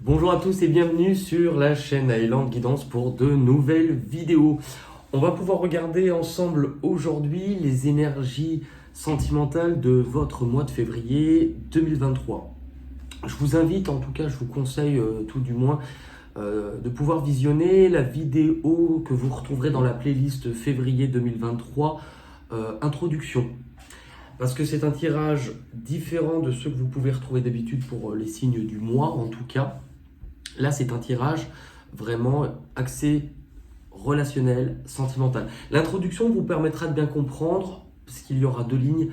Bonjour à tous et bienvenue sur la chaîne Island Guidance pour de nouvelles vidéos. On va pouvoir regarder ensemble aujourd'hui les énergies sentimentales de votre mois de février 2023. Je vous invite, en tout cas je vous conseille tout du moins de pouvoir visionner la vidéo que vous retrouverez dans la playlist février 2023 introduction. Parce que c'est un tirage différent de ceux que vous pouvez retrouver d'habitude pour les signes du mois en tout cas. Là, c'est un tirage vraiment axé relationnel, sentimental. L'introduction vous permettra de bien comprendre, parce qu'il y aura deux lignes,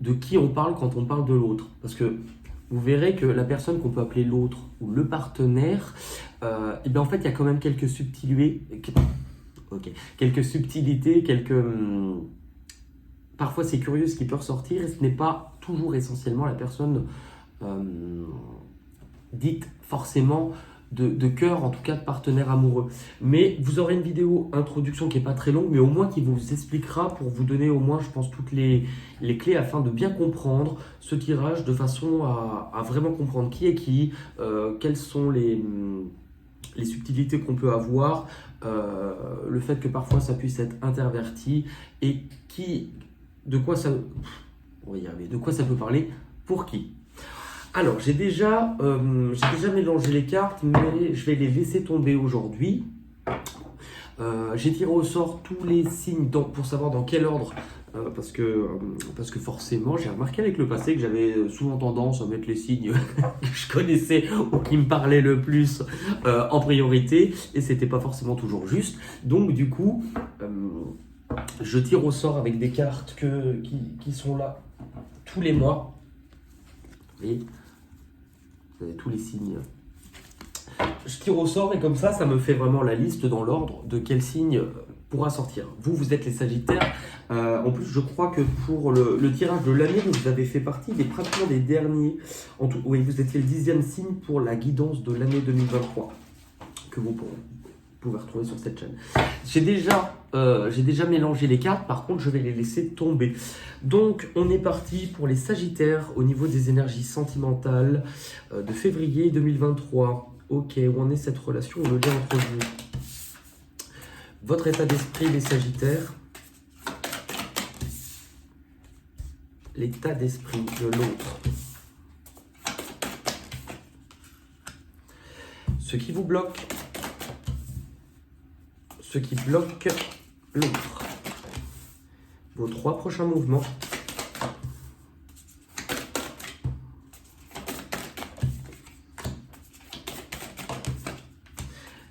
de qui on parle quand on parle de l'autre. Parce que vous verrez que la personne qu'on peut appeler l'autre ou le partenaire, et bien en fait, il y a quand même quelques subtilités, parfois c'est curieux ce qui peut ressortir, et ce n'est pas toujours essentiellement la personne dite forcément de cœur, en tout cas de partenaire amoureux. Mais vous aurez une vidéo introduction qui n'est pas très longue, mais au moins qui vous expliquera pour vous donner au moins, je pense, toutes les clés afin de bien comprendre ce tirage de façon à vraiment comprendre qui est qui, quelles sont les subtilités qu'on peut avoir, le fait que parfois ça puisse être interverti et de quoi ça peut parler pour qui. Alors, j'ai déjà mélangé les cartes, mais je vais les laisser tomber aujourd'hui. J'ai tiré au sort tous les signes pour savoir dans quel ordre, parce que forcément, j'ai remarqué avec le passé que j'avais souvent tendance à mettre les signes que je connaissais ou qui me parlaient le plus en priorité, et c'était pas forcément toujours juste. Donc, du coup, je tire au sort avec des cartes qui sont là tous les mois. Et vous avez tous les signes. Je tire au sort et comme ça me fait vraiment la liste dans l'ordre de quel signe pourra sortir. Vous êtes les Sagittaires. En plus, je crois que pour le tirage de l'année, vous avez fait partie des pratiquement des derniers. Oui, vous étiez le 10e signe pour la guidance de l'année 2023 que vous pouvez retrouver sur cette chaîne. J'ai déjà mélangé les cartes, par contre je vais les laisser tomber. Donc on est parti pour les Sagittaires au niveau des énergies sentimentales de février 2023. Ok, où en est cette relation, le lien entre vous? Votre état d'esprit, les Sagittaires. L'état d'esprit de l'autre. Ce qui vous bloque. Ce qui bloque l'autre. Vos 3 prochains mouvements.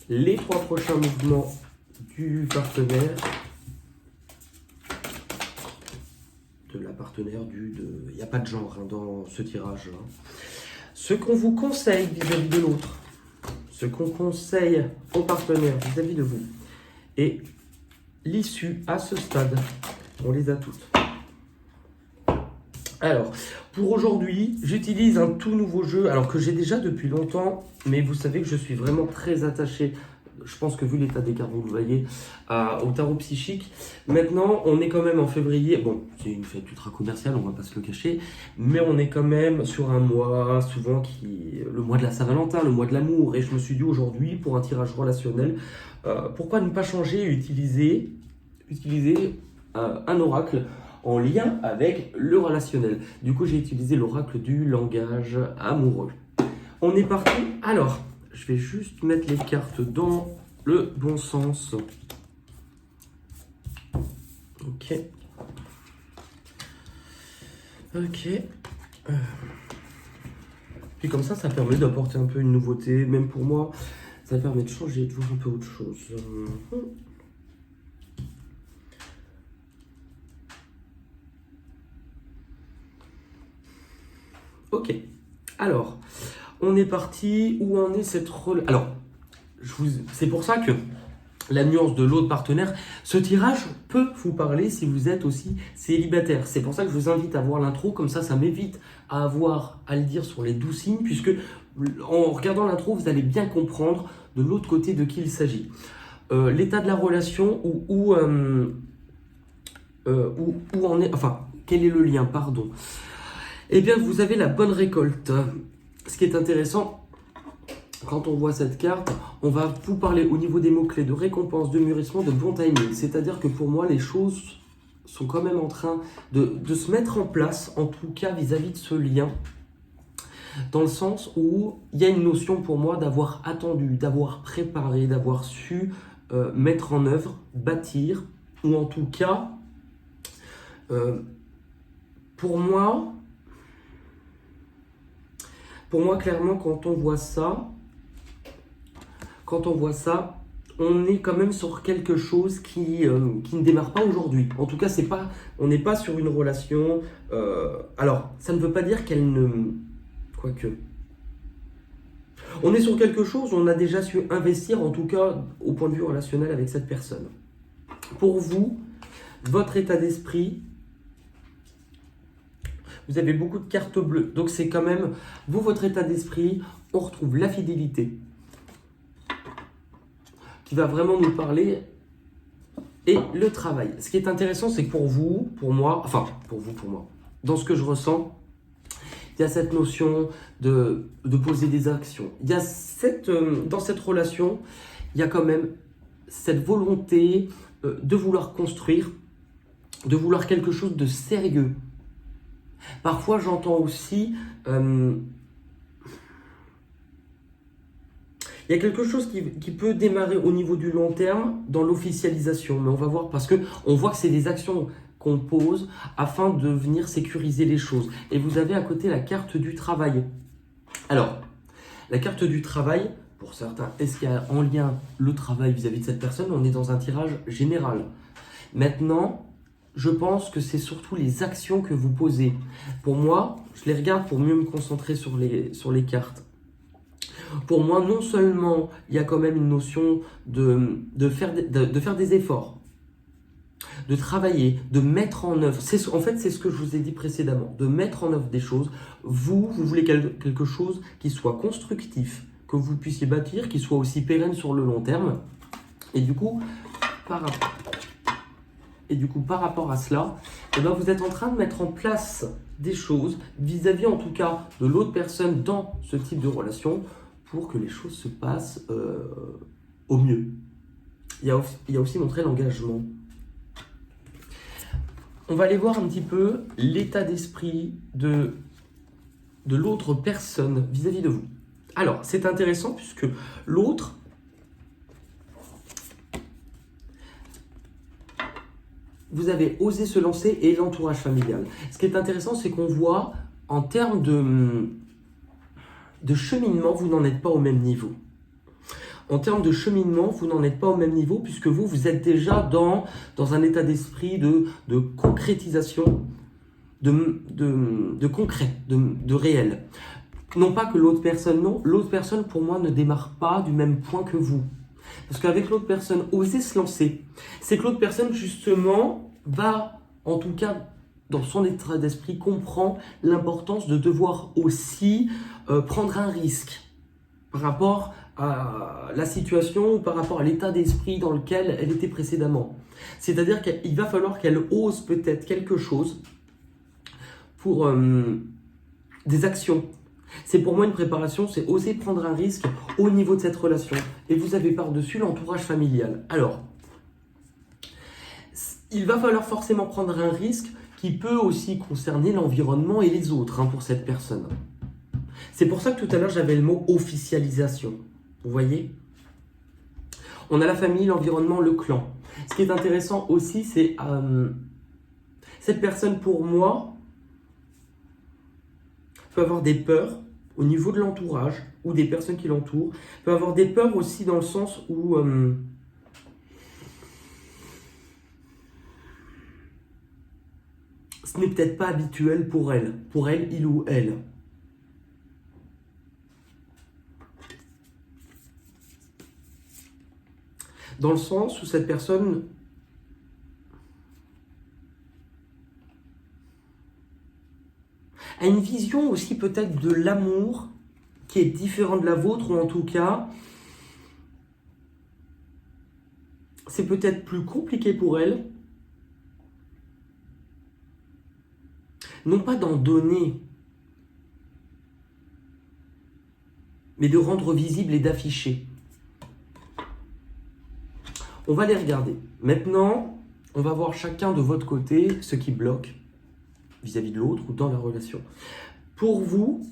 Les 3 prochains mouvements du partenaire. De la partenaire il n'y a pas de genre dans ce tirage. Ce qu'on vous conseille vis-à-vis de l'autre. Ce qu'on conseille au partenaire vis-à-vis de vous. Et l'issue à ce stade, on les a toutes. Alors, pour aujourd'hui, j'utilise un tout nouveau jeu, alors que j'ai déjà depuis longtemps, mais vous savez que je suis vraiment très attaché, je pense que vu l'état des cartes, vous le voyez, au tarot psychique. Maintenant, on est quand même en février, bon, c'est une fête ultra commerciale, on va pas se le cacher, mais on est quand même sur un mois, souvent le mois de la Saint-Valentin, le mois de l'amour, et je me suis dit aujourd'hui, pour un tirage relationnel, pourquoi ne pas changer et utiliser un oracle en lien avec le relationnel. Du coup, j'ai utilisé l'oracle du langage amoureux. On est parti. Alors, je vais juste mettre les cartes dans le bon sens. Ok. Puis comme ça permet d'apporter un peu une nouveauté. Même pour moi, ça permet de changer, de voir un peu autre chose. Ok. Alors, on est parti. Où en est cette relation? Alors, c'est pour ça que la nuance de l'autre partenaire, ce tirage peut vous parler si vous êtes aussi célibataire. C'est pour ça que je vous invite à voir l'intro, comme ça m'évite à avoir à le dire sur les 12 signes, puisque en regardant l'intro, vous allez bien comprendre de l'autre côté de qui il s'agit. L'état de la relation, où en est, enfin, quel est le lien, pardon. Eh bien, vous avez la bonne récolte. Ce qui est intéressant, quand on voit cette carte, on va vous parler au niveau des mots-clés de récompense, de mûrissement, de bon timing. C'est-à-dire que pour moi, les choses sont quand même en train de se mettre en place, en tout cas vis-à-vis de ce lien, dans le sens où il y a une notion pour moi d'avoir attendu, d'avoir préparé, d'avoir su mettre en œuvre, bâtir, ou en tout cas, pour moi, clairement, quand on voit ça, on est quand même sur quelque chose qui ne démarre pas aujourd'hui. En tout cas, on n'est pas sur une relation. Alors, ça ne veut pas dire qu'elle ne. Quoique. On est sur quelque chose où on a déjà su investir, en tout cas au point de vue relationnel avec cette personne. Pour vous, votre état d'esprit, vous avez beaucoup de cartes bleues. Donc, c'est quand même, vous, votre état d'esprit, on retrouve la fidélité, qui va vraiment nous parler, et le travail. Ce qui est intéressant, c'est que pour vous, pour moi, dans ce que je ressens, il y a cette notion de poser des actions. Il y a dans cette relation, il y a quand même cette volonté de vouloir construire, de vouloir quelque chose de sérieux. Parfois, j'entends aussi... il y a quelque chose qui peut démarrer au niveau du long terme dans l'officialisation, mais on va voir parce qu'on voit que c'est des actions qu'on pose afin de venir sécuriser les choses. Et vous avez à côté la carte du travail. Alors, la carte du travail, pour certains, est-ce qu'il y a en lien le travail vis-à-vis de cette personne? On est dans un tirage général. Maintenant, je pense que c'est surtout les actions que vous posez. Pour moi, je les regarde pour mieux me concentrer sur les cartes. Pour moi, non seulement il y a quand même une notion de faire des efforts, de travailler, de mettre en œuvre. En fait, c'est ce que je vous ai dit précédemment, de mettre en œuvre des choses. Vous voulez quelque chose qui soit constructif, que vous puissiez bâtir, qui soit aussi pérenne sur le long terme. Et du coup, par rapport à cela, eh ben, vous êtes en train de mettre en place des choses vis-à-vis en tout cas de l'autre personne dans ce type de relation pour que les choses se passent au mieux. Il y a aussi montré l'engagement. On va aller voir un petit peu l'état d'esprit de l'autre personne vis-à-vis de vous. Alors, c'est intéressant puisque l'autre, vous avez osé se lancer et l'entourage familial. Ce qui est intéressant, c'est qu'on voit en termes de cheminement, vous n'en êtes pas au même niveau. En termes de cheminement, vous n'en êtes pas au même niveau puisque vous êtes déjà dans un état d'esprit de concrétisation, de concret, de réel. Non pas que l'autre personne, non. L'autre personne, pour moi, ne démarre pas du même point que vous. Parce qu'avec l'autre personne, oser se lancer, c'est que l'autre personne, justement, va, en tout cas, dans son état d'esprit, comprend l'importance de devoir aussi prendre un risque par rapport à la situation ou par rapport à l'état d'esprit dans lequel elle était précédemment. C'est-à-dire qu'il va falloir qu'elle ose peut-être quelque chose pour des actions. C'est pour moi une préparation, c'est oser prendre un risque au niveau de cette relation. Et vous avez par-dessus l'entourage familial. Alors, il va falloir forcément prendre un risque qui peut aussi concerner l'environnement et les autres pour cette personne. C'est pour ça que tout à l'heure j'avais le mot officialisation. Vous voyez? On a la famille, l'environnement, le clan. Ce qui est intéressant aussi, c'est cette personne pour moi peut avoir des peurs au niveau de l'entourage ou des personnes qui l'entourent, peut avoir des peurs aussi dans le sens où ce n'est peut-être pas habituel pour elle, il ou elle. Dans le sens où cette personne a une vision aussi peut-être de l'amour qui est différente de la vôtre, ou en tout cas, c'est peut-être plus compliqué pour elle, non pas d'en donner, mais de rendre visible et d'afficher. On va les regarder. Maintenant, on va voir chacun de votre côté ce qui bloque vis-à-vis de l'autre ou dans la relation. Pour vous,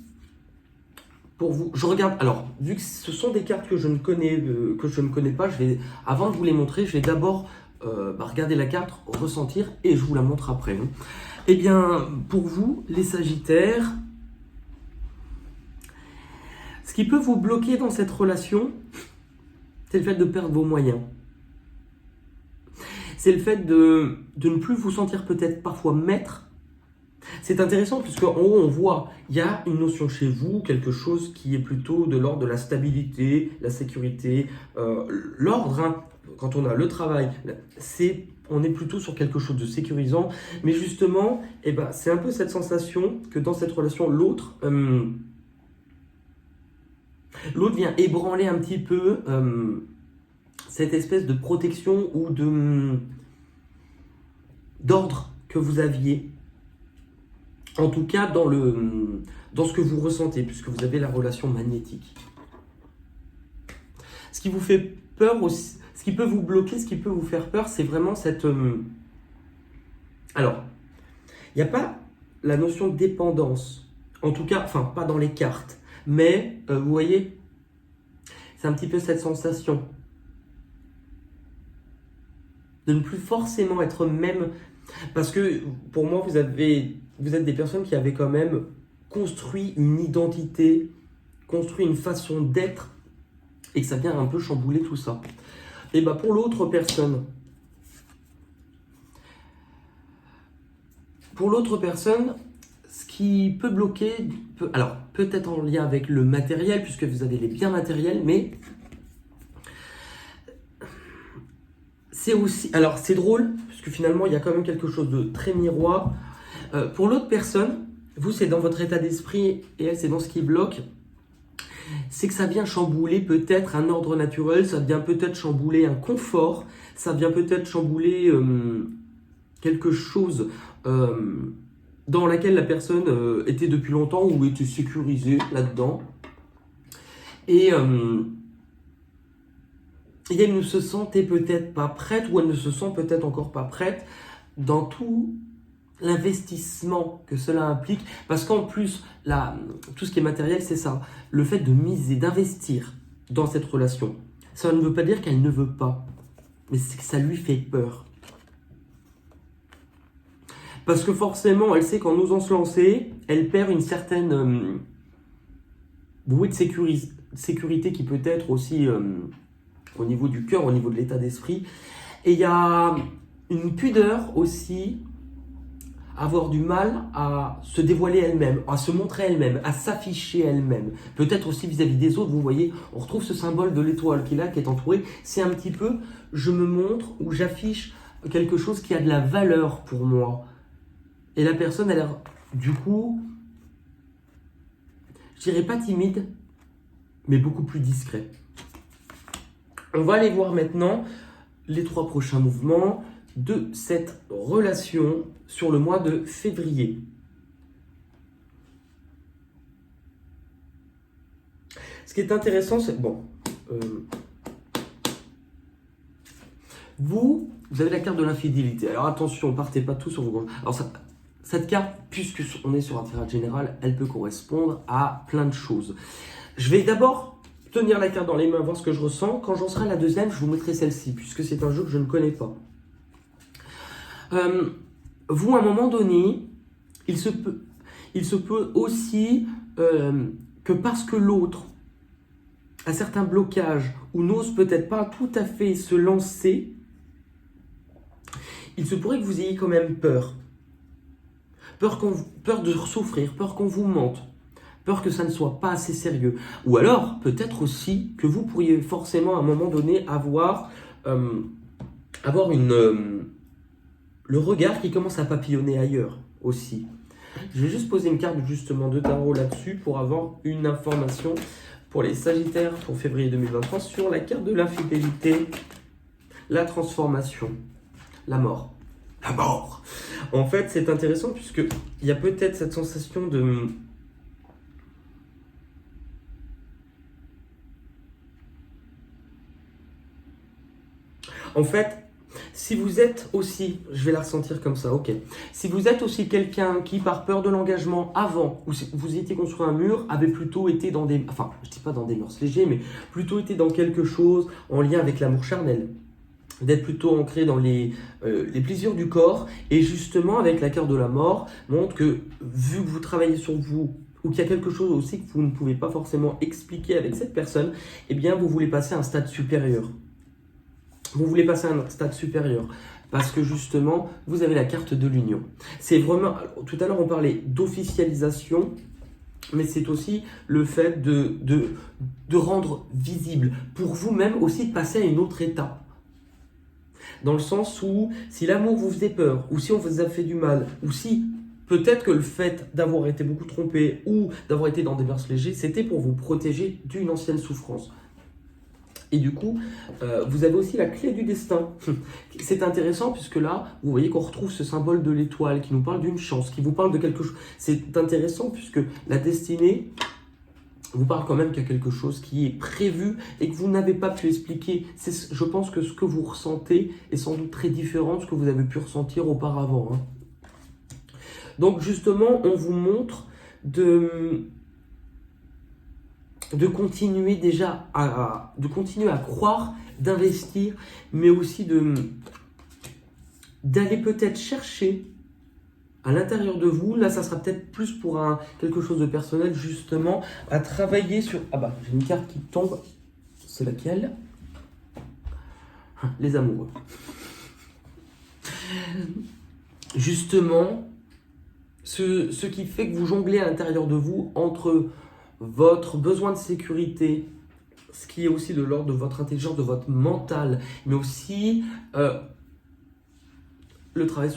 je regarde. Alors, vu que ce sont des cartes que je ne connais pas, avant de vous les montrer, je vais d'abord regarder la carte, ressentir et je vous la montre après. Eh bien, pour vous, les Sagittaires, ce qui peut vous bloquer dans cette relation, c'est le fait de perdre vos moyens. C'est le fait de ne plus vous sentir peut-être parfois maître. C'est intéressant puisque en haut on voit, il y a une notion chez vous, quelque chose qui est plutôt de l'ordre de la stabilité, la sécurité, l'ordre, hein, quand on a le travail, on est plutôt sur quelque chose de sécurisant. Mais justement, c'est un peu cette sensation que dans cette relation, l'autre vient ébranler un petit peu cette espèce de protection ou d'ordre que vous aviez. En tout cas, dans ce que vous ressentez, puisque vous avez la relation magnétique. Ce qui vous fait peur aussi, ce qui peut vous bloquer, ce qui peut vous faire peur, c'est vraiment cette... Alors, il n'y a pas la notion de dépendance. En tout cas, enfin, pas dans les cartes. Mais, vous voyez, c'est un petit peu cette sensation de ne plus forcément être même... Parce que, pour moi, vous êtes des personnes qui avaient quand même construit une identité, construit une façon d'être, et que ça vient un peu chambouler tout ça. Et pour l'autre personne, ce qui peut bloquer, alors peut-être en lien avec le matériel, puisque vous avez les biens matériels, mais c'est aussi, alors c'est drôle, puisque finalement il y a quand même quelque chose de très miroir. Pour l'autre personne, vous c'est dans votre état d'esprit et elle c'est dans ce qui bloque, c'est que ça vient chambouler peut-être un ordre naturel, ça vient peut-être chambouler un confort, ça vient peut-être chambouler quelque chose dans laquelle la personne était depuis longtemps ou était sécurisée là-dedans. Et elle ne se sentait peut-être pas prête ou elle ne se sent peut-être encore pas prête dans tout l'investissement que cela implique, parce qu'en plus, tout ce qui est matériel, c'est ça, le fait de miser, d'investir dans cette relation. Ça ne veut pas dire qu'elle ne veut pas, mais c'est que ça lui fait peur. Parce que forcément, elle sait qu'en osant se lancer, elle perd une certaine bouée de sécurité qui peut être aussi au niveau du cœur, au niveau de l'état d'esprit. Et il y a une pudeur aussi, avoir du mal à se dévoiler elle-même, à se montrer elle-même, à s'afficher elle-même. Peut-être aussi vis-à-vis des autres, vous voyez, on retrouve ce symbole de l'étoile qui est là, qui est entouré. C'est un petit peu, je me montre ou j'affiche quelque chose qui a de la valeur pour moi. Et la personne a l'air, du coup, je dirais pas timide, mais beaucoup plus discret. On va aller voir maintenant les 3 prochains mouvements de cette relation sur le mois de février. Ce qui est intéressant, c'est... vous avez la carte de l'infidélité. Alors attention, partez pas tous sur vos gauches. Alors cette carte, puisque on est sur un tirage général, elle peut correspondre à plein de choses. Je vais d'abord tenir la carte dans les mains, voir ce que je ressens. Quand j'en serai à la deuxième, je vous mettrai celle-ci, puisque c'est un jeu que je ne connais pas. Vous, à un moment donné, il se peut aussi que parce que l'autre a certains blocages ou n'ose peut-être pas tout à fait se lancer, il se pourrait que vous ayez quand même peur. Peur de souffrir, peur qu'on vous mente, peur que ça ne soit pas assez sérieux. Ou alors, peut-être aussi que vous pourriez forcément à un moment donné avoir le regard qui commence à papillonner ailleurs aussi. Je vais juste poser une carte justement de tarot là-dessus pour avoir une information pour les Sagittaires pour février 2023 sur la carte de l'infidélité, la transformation, la mort. La mort. En fait, c'est intéressant puisque il y a peut-être cette sensation de... En fait, si vous êtes aussi, je vais la ressentir comme ça, ok. Si vous êtes aussi quelqu'un qui, par peur de l'engagement avant, ou si vous étiez construit un mur, avait plutôt été dans des, enfin, je dis pas dans des mœurs légers, mais plutôt été dans quelque chose en lien avec l'amour charnel, d'être plutôt ancré dans les plaisirs du corps, et justement avec la carte de la mort, montre que vu que vous travaillez sur vous, ou qu'il y a quelque chose aussi que vous ne pouvez pas forcément expliquer avec cette personne, eh bien vous voulez passer à un stade supérieur. Vous voulez passer à un stade supérieur parce que justement, vous avez la carte de l'union. C'est vraiment, tout à l'heure on parlait d'officialisation, mais c'est aussi le fait de rendre visible, pour vous-même aussi de passer à une autre étape. Dans le sens où, si l'amour vous faisait peur, ou si on vous a fait du mal, ou si peut-être que le fait d'avoir été beaucoup trompé, ou d'avoir été dans des mœurs légers, c'était pour vous protéger d'une ancienne souffrance. Et du coup, vous avez aussi la clé du destin. C'est intéressant puisque là, vous voyez qu'on retrouve ce symbole de l'étoile qui nous parle d'une chance, qui vous parle de quelque chose. C'est intéressant puisque la destinée vous parle quand même qu'il y a quelque chose qui est prévu et que vous n'avez pas pu expliquer. Je pense que ce que vous ressentez est sans doute très différent de ce que vous avez pu ressentir auparavant. Hein. Donc justement, on vous montre de continuer déjà de continuer à croire, d'investir, mais aussi d'aller peut-être chercher à l'intérieur de vous, là ça sera peut-être plus pour quelque chose de personnel justement, à travailler sur... Ah bah, j'ai une carte qui tombe, c'est laquelle? Les amoureux. Justement, ce qui fait que vous jonglez à l'intérieur de vous entre votre besoin de sécurité, ce qui est aussi de l'ordre de votre intelligence, de votre mental, mais aussi le travail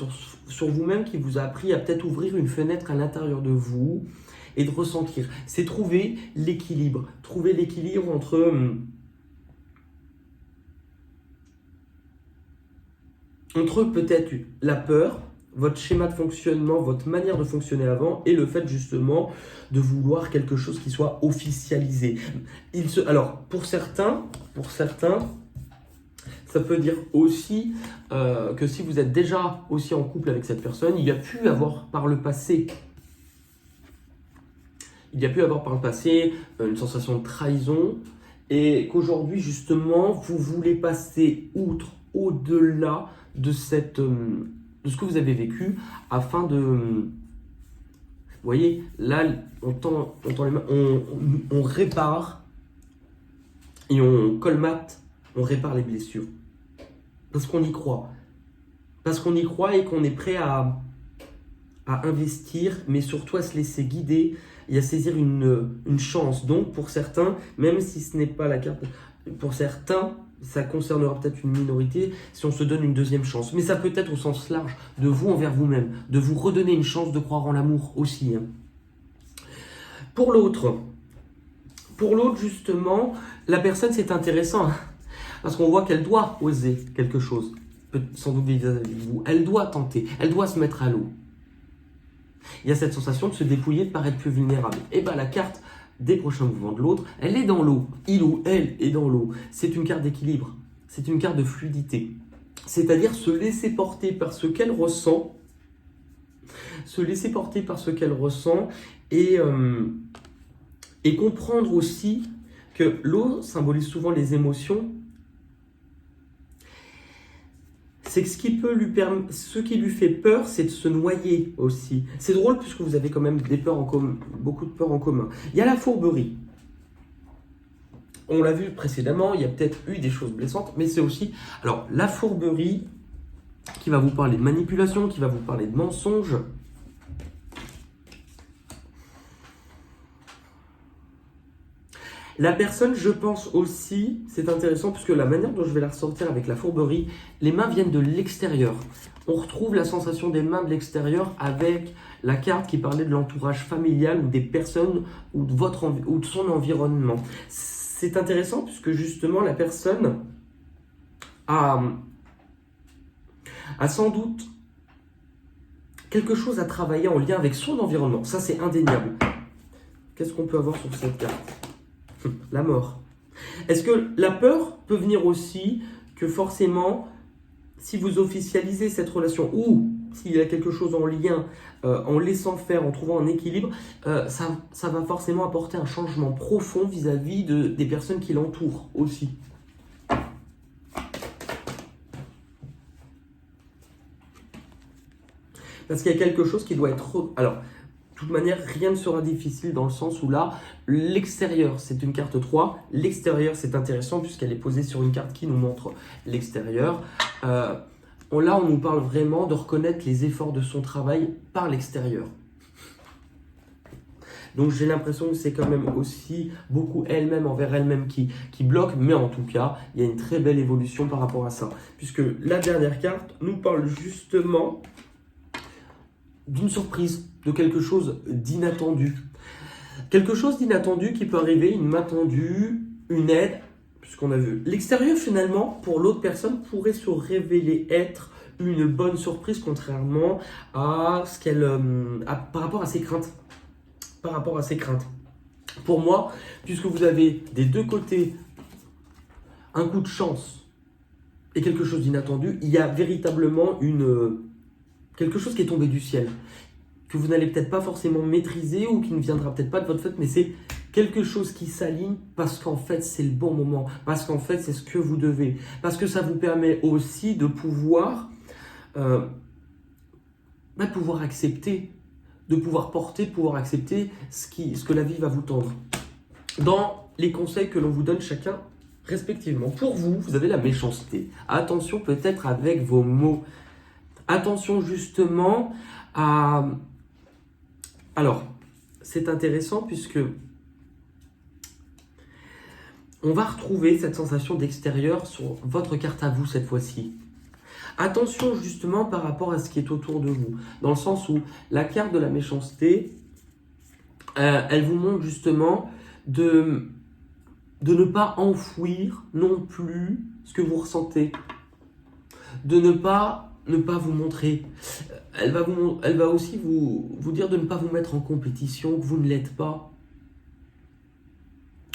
sur vous-même qui vous a appris à peut-être ouvrir une fenêtre à l'intérieur de vous et de ressentir. C'est trouver l'équilibre entre peut-être la peur, votre schéma de fonctionnement, votre manière de fonctionner avant et le fait justement de vouloir quelque chose qui soit officialisé. Alors, pour certains, ça peut dire aussi que si vous êtes déjà aussi en couple avec cette personne, il y a pu avoir par le passé une sensation de trahison et qu'aujourd'hui justement vous voulez passer outre, au-delà de ce que vous avez vécu, afin de... Vous voyez, là, on tend les mains, on répare et on colmate, on répare les blessures. Parce qu'on y croit. Parce qu'on y croit et qu'on est prêt à investir, mais surtout à se laisser guider et à saisir une chance. Donc, pour certains, même si ce n'est pas la carte, pour certains, ça concernera peut-être une minorité si on se donne une deuxième chance. Mais ça peut être au sens large, de vous envers vous-même, de vous redonner une chance de croire en l'amour aussi. Hein. Pour l'autre, justement, la personne, c'est intéressant, hein, parce qu'on voit qu'elle doit oser quelque chose, sans doute vis-à-vis de vous. Elle doit tenter, elle doit se mettre à l'eau. Il y a cette sensation de se dépouiller, de paraître plus vulnérable. Et bien la carte des prochains mouvements de l'autre, elle est dans l'eau. Il ou elle est dans l'eau. C'est une carte d'équilibre. C'est une carte de fluidité. C'est-à-dire se laisser porter par ce qu'elle ressent. Se laisser porter par ce qu'elle ressent. Et comprendre aussi que l'eau symbolise souvent les émotions. C'est que ce qui lui fait peur, c'est de se noyer aussi. C'est drôle puisque vous avez quand même des peurs en commun, beaucoup de peurs en commun. Il y a la fourberie. On l'a vu précédemment, il y a peut-être eu des choses blessantes, mais c'est aussi... Alors, la fourberie qui va vous parler de manipulation, qui va vous parler de mensonge. La personne, je pense aussi, c'est intéressant puisque la manière dont je vais la ressortir avec la fourberie, les mains viennent de l'extérieur. On retrouve la sensation des mains de l'extérieur avec la carte qui parlait de l'entourage familial ou des personnes ou de son environnement. C'est intéressant puisque justement la personne a sans doute quelque chose à travailler en lien avec son environnement. Ça, c'est indéniable. Qu'est-ce qu'on peut avoir sur cette carte ? La mort. Est-ce que la peur peut venir aussi que forcément, si vous officialisez cette relation ou s'il y a quelque chose en lien, en laissant faire, en trouvant un équilibre, ça va forcément apporter un changement profond vis-à-vis des personnes qui l'entourent aussi. Parce qu'il y a quelque chose qui doit être... Alors, de toute manière, rien ne sera difficile dans le sens où là, l'extérieur, c'est une carte 3. L'extérieur, c'est intéressant puisqu'elle est posée sur une carte qui nous montre l'extérieur. Là, on nous parle vraiment de reconnaître les efforts de son travail par l'extérieur. Donc, j'ai l'impression que c'est quand même aussi beaucoup elle-même envers elle-même qui bloque. Mais en tout cas, il y a une très belle évolution par rapport à ça. Puisque la dernière carte nous parle justement d'une surprise, de quelque chose d'inattendu. Quelque chose d'inattendu qui peut arriver, une main tendue, une aide, puisqu'on a vu. L'extérieur, finalement, pour l'autre personne, pourrait se révéler être une bonne surprise, contrairement à ce qu'elle, par rapport à ses craintes. Par rapport à ses craintes. Pour moi, puisque vous avez des deux côtés un coup de chance et quelque chose d'inattendu, il y a véritablement quelque chose qui est tombé du ciel, que vous n'allez peut-être pas forcément maîtriser ou qui ne viendra peut-être pas de votre fait, mais c'est quelque chose qui s'aligne parce qu'en fait c'est le bon moment, parce qu'en fait c'est ce que vous devez, parce que ça vous permet aussi de pouvoir, pouvoir accepter, de pouvoir porter, de pouvoir accepter ce que la vie va vous tendre. Dans les conseils que l'on vous donne chacun respectivement, pour vous, vous avez la méchanceté. Attention peut-être avec vos mots. Attention justement à... Alors, c'est intéressant puisque on va retrouver cette sensation d'extérieur sur votre carte à vous cette fois-ci. Attention justement par rapport à ce qui est autour de vous, dans le sens où la carte de la méchanceté, elle vous montre justement de ne pas enfouir non plus ce que vous ressentez, de ne pas vous montrer. Elle va aussi vous dire de ne pas vous mettre en compétition, que vous ne l'êtes pas.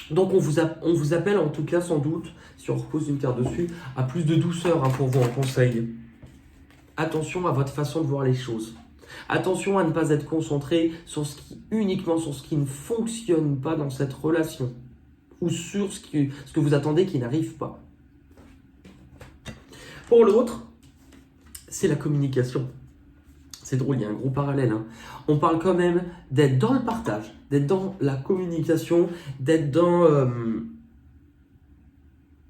Donc on vous appelle en tout cas sans doute, si on repose une carte dessus, à plus de douceur pour vous en conseil. Attention à votre façon de voir les choses. Attention à ne pas être concentré uniquement sur ce qui ne fonctionne pas dans cette relation. Ou sur ce que vous attendez qui n'arrive pas. Pour l'autre, c'est la communication. C'est drôle, il y a un gros parallèle. On parle quand même d'être dans le partage, d'être dans la communication, d'être dans...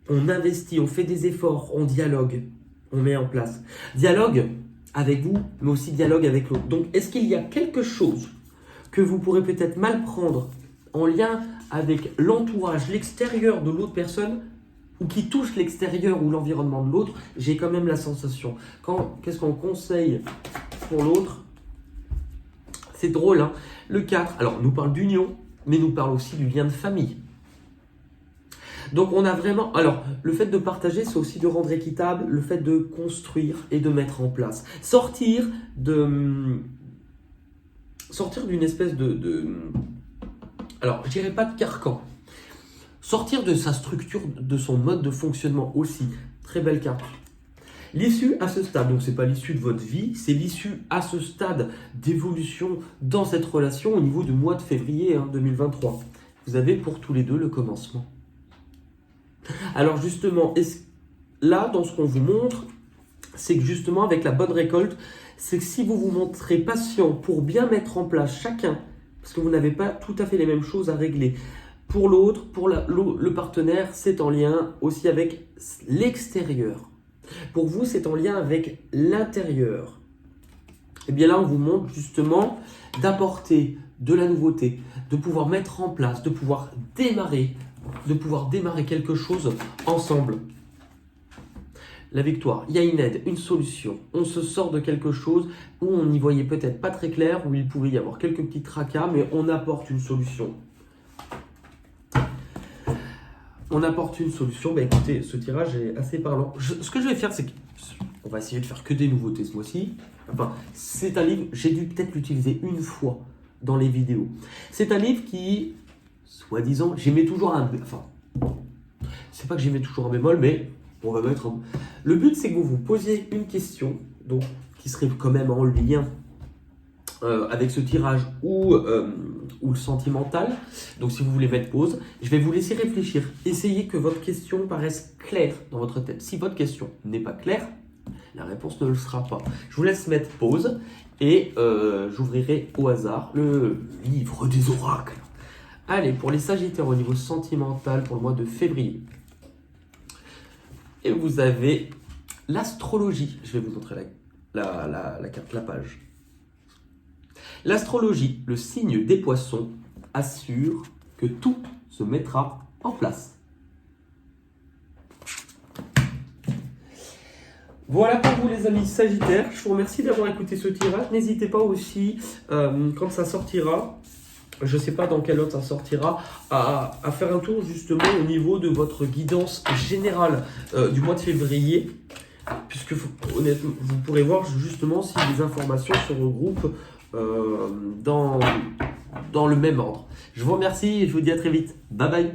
on investit, on fait des efforts, on dialogue, on met en place. Dialogue avec vous, mais aussi dialogue avec l'autre. Donc, est-ce qu'il y a quelque chose que vous pourrez peut-être mal prendre en lien avec l'entourage, l'extérieur de l'autre personne, ou qui touche l'extérieur ou l'environnement de l'autre? J'ai quand même la sensation. Qu'est-ce qu'on conseille pour l'autre? C'est drôle, Le 4, alors, nous parle d'union, mais nous parle aussi du lien de famille. Donc, on a vraiment... Alors, le fait de partager, c'est aussi de rendre équitable, le fait de construire et de mettre en place. Sortir d'une espèce alors, je dirais pas de carcan. Sortir de sa structure, de son mode de fonctionnement aussi. Très belle carte. L'issue à ce stade, donc c'est pas l'issue de votre vie, c'est l'issue à ce stade d'évolution dans cette relation au niveau du mois de février 2023. Vous avez pour tous les deux le commencement. Alors justement, là, dans ce qu'on vous montre, c'est que justement avec la bonne récolte, c'est que si vous vous montrez patient pour bien mettre en place chacun, parce que vous n'avez pas tout à fait les mêmes choses à régler, pour l'autre, pour le partenaire, c'est en lien aussi avec l'extérieur. Pour vous, c'est en lien avec l'intérieur. Et bien là, on vous montre justement d'apporter de la nouveauté, de pouvoir mettre en place, de pouvoir démarrer quelque chose ensemble. La victoire, il y a une aide, une solution. On se sort de quelque chose où on n'y voyait peut-être pas très clair, où il pouvait y avoir quelques petits tracas, mais on apporte une solution. On apporte une solution. Écoutez, ce tirage est assez parlant. Ce que je vais faire, c'est qu'on va essayer de faire que des nouveautés ce mois-ci. Enfin, c'est un livre, j'ai dû peut-être l'utiliser une fois dans les vidéos. C'est un livre qui, soi-disant, j'aimais toujours un... Enfin, c'est pas que j'aimais toujours un bémol, mais On va mettre Le but, c'est que vous vous posiez une question, donc qui serait quand même en lien avec ce tirage ou le sentimental. Donc si vous voulez mettre pause, je vais vous laisser réfléchir. Essayez que votre question paraisse claire dans votre tête. Si votre question n'est pas claire, la réponse ne le sera pas. Je vous laisse mettre pause et j'ouvrirai au hasard le livre des oracles. Allez, pour les Sagittaires au niveau sentimental pour le mois de février. Et vous avez l'astrologie. Je vais vous montrer la carte, la page. L'astrologie, le signe des poissons, assure que tout se mettra en place. Voilà pour vous les amis Sagittaires. Je vous remercie d'avoir écouté ce tirage. N'hésitez pas aussi, quand ça sortira, je ne sais pas dans quel ordre ça sortira, à faire un tour justement au niveau de votre guidance générale du mois de février. Puisque honnêtement, vous pourrez voir justement si les informations se regroupent dans le même ordre. Je vous remercie et je vous dis à très vite. Bye bye.